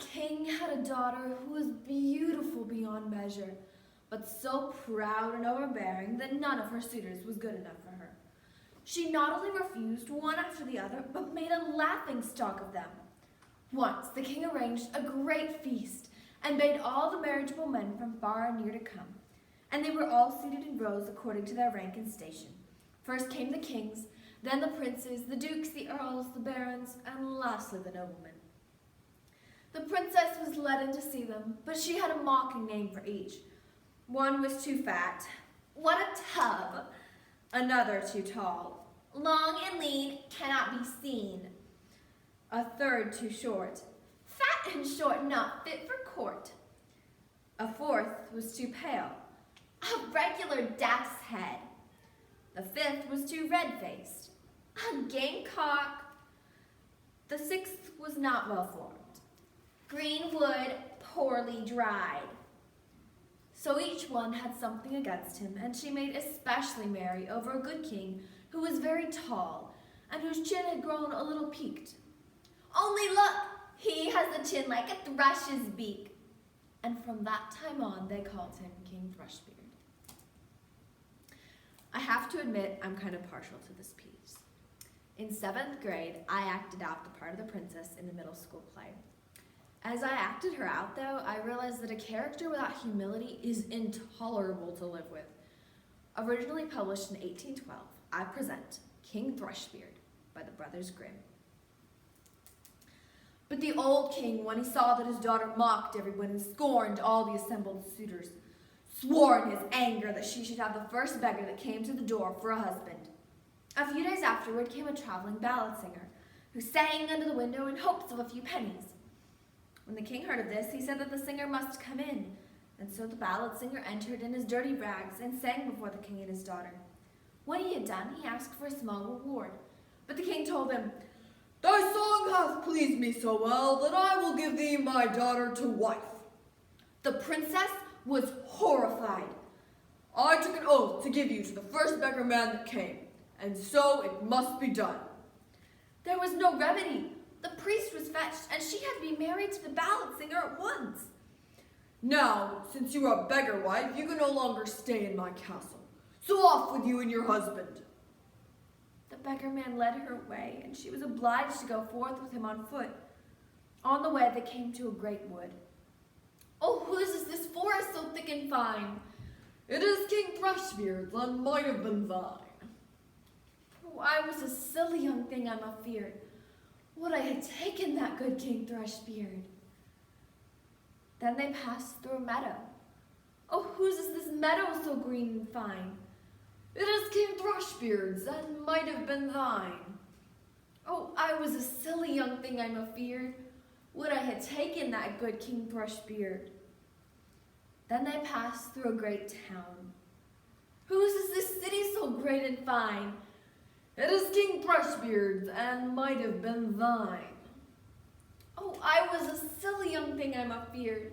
king had a daughter who was beautiful beyond measure, but so proud and overbearing that none of her suitors was good enough for her. She not only refused one after the other, but made a laughingstock of them. Once the king arranged a great feast and bade all the marriageable men from far and near to come, and they were all seated in rows according to their rank and station. First came the kings, then the princes, the dukes, the earls, the barons, and lastly the noblemen. The princess was led in to see them, but she had a mocking name for each. One was too fat. What a tub! Another too tall. Long and lean, cannot be seen. A third too short. Fat and short, not fit for court. A fourth was too pale. A regular daft's head. The fifth was too red-faced. A gamecock. The sixth was not well formed. Green wood, poorly dried. So each one had something against him, and she made especially merry over a good king who was very tall, and whose chin had grown a little peaked. Only look, he has a chin like a thrush's beak. And from that time on, they called him King Thrushbeard. I have to admit, I'm kind of partial to this piece. In 7th grade, I acted out the part of the princess in the middle school play. As I acted her out, though, I realized that a character without humility is intolerable to live with. Originally published in 1812, I present King Thrushbeard by the Brothers Grimm. But the old king, when he saw that his daughter mocked everyone and scorned all the assembled suitors, swore in his anger that she should have the first beggar that came to the door for a husband. A few days afterward came a traveling ballad singer, who sang under the window in hopes of a few pennies. When the king heard of this, he said that the singer must come in, and so the ballad singer entered in his dirty rags and sang before the king and his daughter. When he had done, he asked for a small reward, but the king told him, "Thy song hath pleased me so well that I will give thee my daughter to wife." The princess was horrified. "I took an oath to give you to the first beggar man that came, and so it must be done." There was no remedy. The priest was fetched, and she had to be married to the ballad singer at once. "Now, since you are a beggar wife, you can no longer stay in my castle. So off with you and your husband." The beggar man led her away, and she was obliged to go forth with him on foot. On the way, they came to a great wood. "Oh, whose is this forest so thick and fine?" "It is King Thrushbeard's, and might have been thine." "Oh, I was a silly young thing, I'm afeard. Would I had taken that good King Thrushbeard." Then they passed through a meadow. "Oh, whose is this meadow so green and fine?" "It is King Thrushbeard's, and might have been thine." "Oh, I was a silly young thing, I'm afeard. Would I had taken that good King Thrushbeard." Then they passed through a great town. "Whose is this city so great and fine?" "It is King Thrushbeard's, and might have been thine." "Oh, I was a silly young thing, I'm afeard.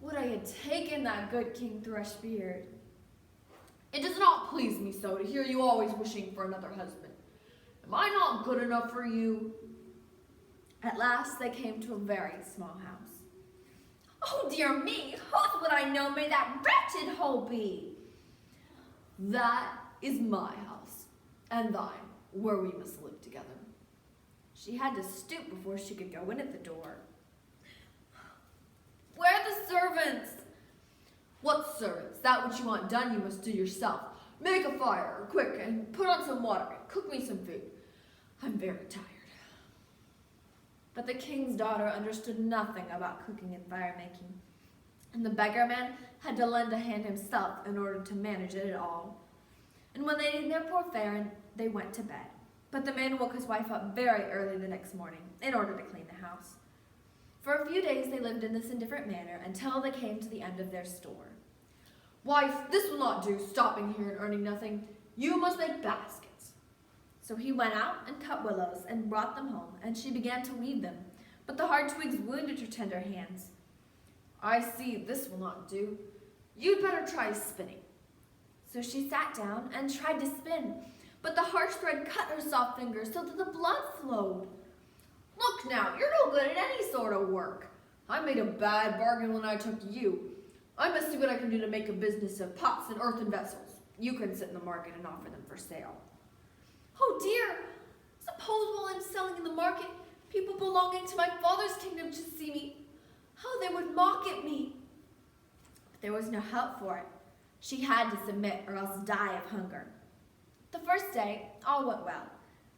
Would I had taken that good King Thrushbeard." "It does not please me so to hear you always wishing for another husband. Am I not good enough for you?" At last they came to a very small house. "Oh, dear me, whose would I know may that wretched hole be?" "That is my house, and thine, where we must live together." She had to stoop before she could go in at the door. "Where are the servants?" "What servants? That which you want done you must do yourself. Make a fire, quick, and put on some water, and cook me some food. I'm very tired." But the king's daughter understood nothing about cooking and fire-making, and the beggar man had to lend a hand himself in order to manage it at all. And when they did their poor fare, they went to bed. But the man woke his wife up very early the next morning in order to clean the house. For a few days they lived in this indifferent manner until they came to the end of their store. "Wife, this will not do, stopping here and earning nothing. You must make baskets." So he went out and cut willows and brought them home, and she began to weave them, but the hard twigs wounded her tender hands. "I see this will not do. You'd better try spinning." So she sat down and tried to spin, but the harsh thread cut her soft fingers so that the blood flowed. "Look now, you're no good at any sort of work. I made a bad bargain when I took you. I must see what I can do to make a business of pots and earthen vessels. You can sit in the market and offer them for sale. Oh dear! Suppose while I'm selling in the market, people belonging to my father's kingdom should see me. How they would mock at me. But there was no help for it. She had to submit or else die of hunger. The first day, all went well.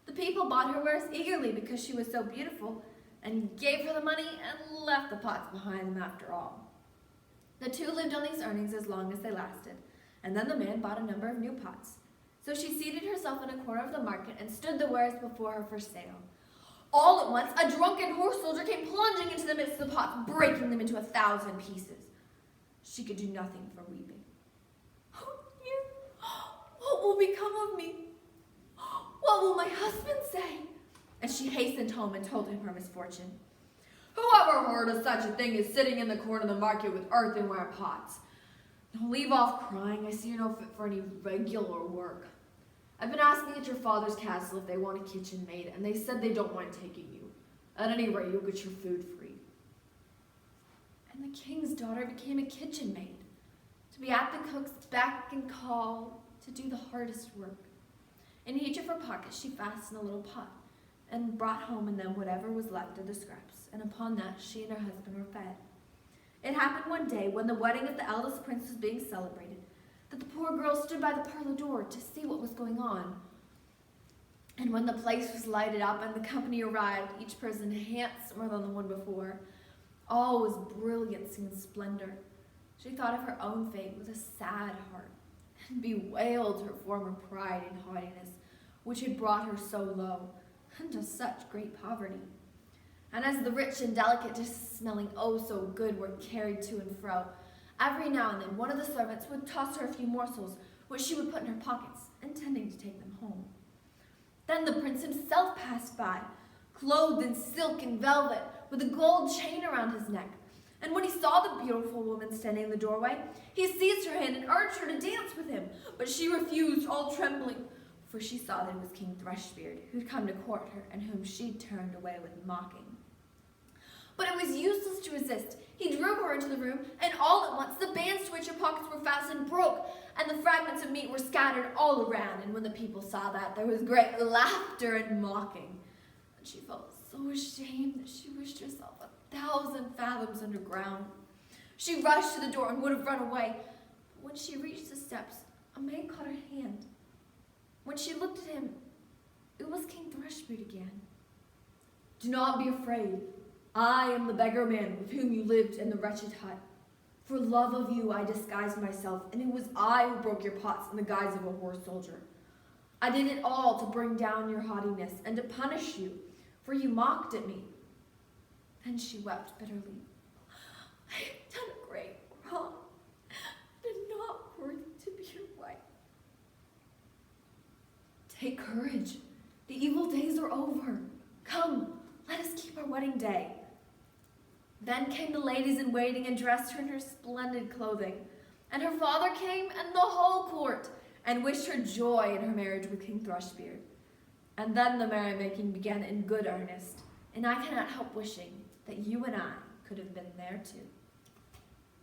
The people bought her wares eagerly because she was so beautiful, and gave her the money and left the pots behind them after all. The two lived on these earnings as long as they lasted, and then the man bought a number of new pots. So she seated herself in a corner of the market and stood the wares before her for sale. All at once, a drunken horse soldier came plunging into the midst of the pots, breaking them into 1,000 pieces. She could do nothing for weeping. Oh dear, what will become of me? What will my husband say? And she hastened home and told him her misfortune. Whoever heard of such a thing as sitting in the corner of the market with earthenware pots? Now leave off crying. I see you're no fit for any regular work. I've been asking at your father's castle if they want a kitchen maid, and they said they don't mind taking you. At any rate, you'll get your food free. And the king's daughter became a kitchen maid, to be at the cook's beck and call, to do the hardest work. In each of her pockets she fastened a little pot, and brought home in them whatever was left of the scraps, and upon that she and her husband were fed. It happened one day, when the wedding of the eldest prince was being celebrated, that the poor girl stood by the parlor door to see what was going on. And when the place was lighted up and the company arrived, each person handsomer than the one before, all was brilliancy and splendor, she thought of her own fate with a sad heart, and bewailed her former pride and haughtiness, which had brought her so low, and to such great poverty. And as the rich and delicate dishes smelling oh so good were carried to and fro, every now and then one of the servants would toss her a few morsels, which she would put in her pockets, intending to take them home. Then the prince himself passed by, clothed in silk and velvet, with a gold chain around his neck. And when he saw the beautiful woman standing in the doorway, he seized her hand and urged her to dance with him, but she refused, all trembling, for she saw that it was King Thrushbeard, who had come to court her, and whom she turned away with mocking. But it was useless to resist. He drew her into the room, and all at once the bands to which her pockets were fastened broke, and the fragments of meat were scattered all around. And when the people saw that, there was great laughter and mocking. And she felt so ashamed that she wished herself 1,000 fathoms underground. She rushed to the door and would have run away. But when she reached the steps, a man caught her hand. When she looked at him, it was King Thrushbeard again. Do not be afraid. I am the beggar man with whom you lived in the wretched hut. For love of you I disguised myself, and it was I who broke your pots in the guise of a horse soldier. I did it all to bring down your haughtiness and to punish you, for you mocked at me. Then she wept bitterly. I have done a great wrong, and not worthy to be your wife. Take courage. The evil days are over. Come, let us keep our wedding day. Then came the ladies in waiting and dressed her in her splendid clothing. And her father came and the whole court, and wished her joy in her marriage with King Thrushbeard. And then the merrymaking began in good earnest, and I cannot help wishing that you and I could have been there too.